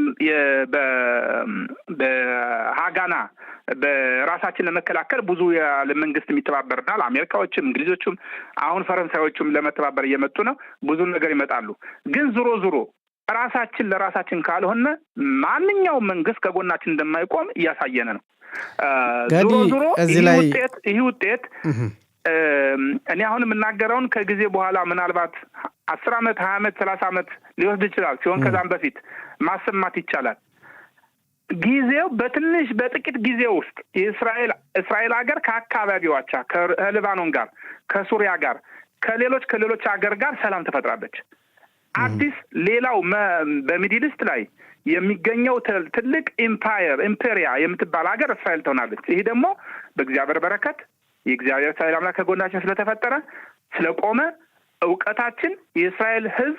በሃጋና በራሳችን ለመከላከል ብዙ የዓለም መንግስት የሚተባበርናል። አሜሪካዎችም እንግሊዞችም አሁን ፈረንሳዮችም ለመተባበር እየመጡ ነው። ብዙ ነገር ይመጣሉ። ግን ዙሮ ራሳችን ለራሳችን ካልሆነ ማንኛውም መንግስት ከጎናችን እንደማይቆም እያሳየነ ነው። ዙሮ ይህ ውጤት እኔ አሁን የምናገረውን ከጊዜ በኋላ ምናልባት 10 ዓመት 20 ዓመት 30 ዓመት ሊወስድ ይችላል ሲሆን ከዛም በፊት ማሰማት ይቻላል። ጊዜው በጥቂት ጊዜ ውስጥ እስራኤል ሀገር ከአካባቢዋቻ ከሊባኖን ጋር ከሱሪያ ጋር ከሌሎች ሀገር ጋር ሰላም ተፈጥራለች። አዲስ ሌላው በሚድል ኢስት ላይ የሚገኘው ትልቅ ኢምፔሪያ የምትባል ሀገር እስራኤል ትሆናለች። ይሄ ደግሞ በእግዚአብሔር በረከት የእግዚአብሔር ሰላም አምላክ ከጎናችን ስለተፈጠረ ስለቆመ እውቀታችን የእስራኤል ህዝብ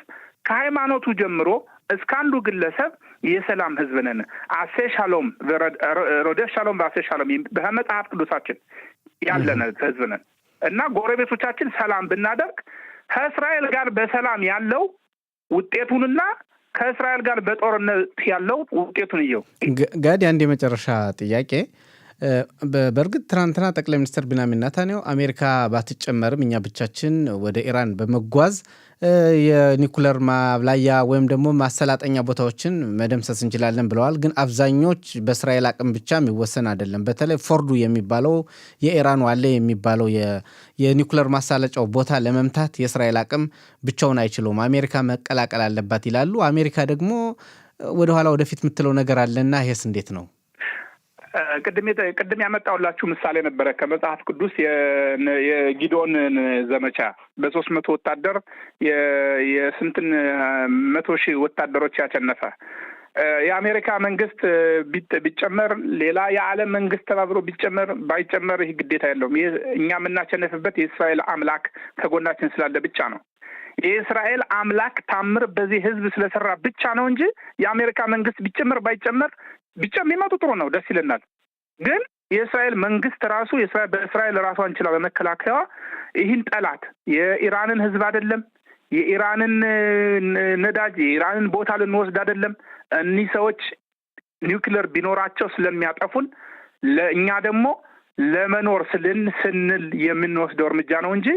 ከሃይማኖቱ ጀምሮ እስከ አንዱ ግለሰብ የሰላም ህዝብ ነን። አሴ ሻሎም ሮዴፍ ሻሎም በአሴ ሻሎም በመጽሐፍ ቅዱሳችን ያለን ህዝብ ነን እና ጎረቤቶቻችን ሰላም ብናደርግ ከእስራኤል ጋር በሰላም ያለው ውጤቱንና ከእስራኤል ጋር በጦርነት ያለው ውጤቱን ይየው። ጋዲ አንድ የመጨረሻ ጥያቄ በእርግጥ ትናንትና ጠቅላይ ሚኒስትር ቢንያሚን ኔታንያሁ አሜሪካ ባትጨመርም እኛ ብቻችን ወደ ኢራን በመጓዝ የኒኩለር ማብላያ ወይም ደግሞ ማሰላጠኛ ቦታዎችን መደምሰስ እንችላለን ብለዋል። ግን አብዛኞች በእስራኤል አቅም ብቻ የሚወሰን አይደለም። በተለይ ፎርዱ የሚባለው የኢራን ዋለ የሚባለው የኒኩለር ማሳለጫው ቦታ ለመምታት የእስራኤል አቅም ብቻውን አይችለውም። አሜሪካ መቀላቀል አለባት ይላሉ። አሜሪካ ደግሞ ወደኋላ ወደፊት የምትለው ነገር አለና ይሄስ እንዴት ነው? ቅድም ያመጣሁላችሁ ምሳሌ ነበረ ከመጽሐፍ ቅዱስ የጊዶንን ዘመቻ በ300 ወታደር የስንትን 100,000 ወታደሮች ያሸነፈ የአሜሪካ መንግስት ቢጨመር ሌላ የዓለም መንግስት ተባብሮ ባይጨመር ይህ ግዴታ የለውም። እኛ የምናሸነፍበት የእስራኤል አምላክ ከጎናችን ስላለ ብቻ ነው። የእስራኤል አምላክ ታምር በዚህ ህዝብ ስለሰራ ብቻ ነው እንጂ የአሜሪካ መንግስት ቢጨመር ባይጨመር ቢመጡ ጥሩ ነው፣ ደስ ይለናል። ግን የእስራኤል መንግስት ራሱ በእስራኤል ራሷን ችላ በመከላከያዋ ይህን ጠላት የኢራንን ህዝብ አይደለም የኢራንን ነዳጅ የኢራንን ቦታ ልንወስድ አይደለም። እኒህ ሰዎች ኒውክሌር ቢኖራቸው ስለሚያጠፉን ለእኛ ደግሞ ለመኖር ስንል የምንወስደው እርምጃ ነው እንጂ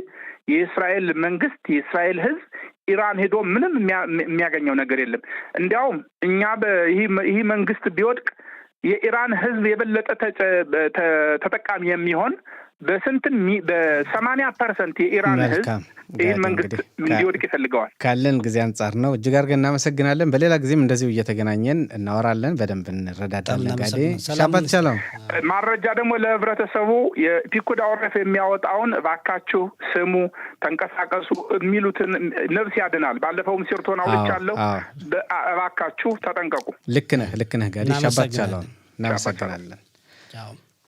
የእስራኤል መንግስት የእስራኤል ህዝብ ኢራን ሄዶ ምንም የሚያገኘው ነገር የለም። እንዲያውም እኛ ይህ መንግስት ቢወድቅ የኢራን ህዝብ የበለጠ ተጠቃሚ የሚሆን በ80% የኢራን ህዝብ ይህን መንግስት እንዲወድቅ ይፈልገዋል። ካለን ጊዜ አንጻር ነው። እጅግ አድርገን እናመሰግናለን። በሌላ ጊዜም እንደዚሁ እየተገናኘን እናወራለን፣ በደንብ እንረዳዳለን። ሻባት ሻሎም። ማረጃ ደግሞ ለህብረተሰቡ የፒኩድ አውረፍ የሚያወጣውን እባካችሁ ስሙ፣ ተንቀሳቀሱ የሚሉትን ነፍስ ያድናል። ባለፈውም ሲርቶን አውርቻለሁ። እባካችሁ ተጠንቀቁ። ልክ ነህ ጋዲ። ሻባት ሻሎም። እናመሰግናለን።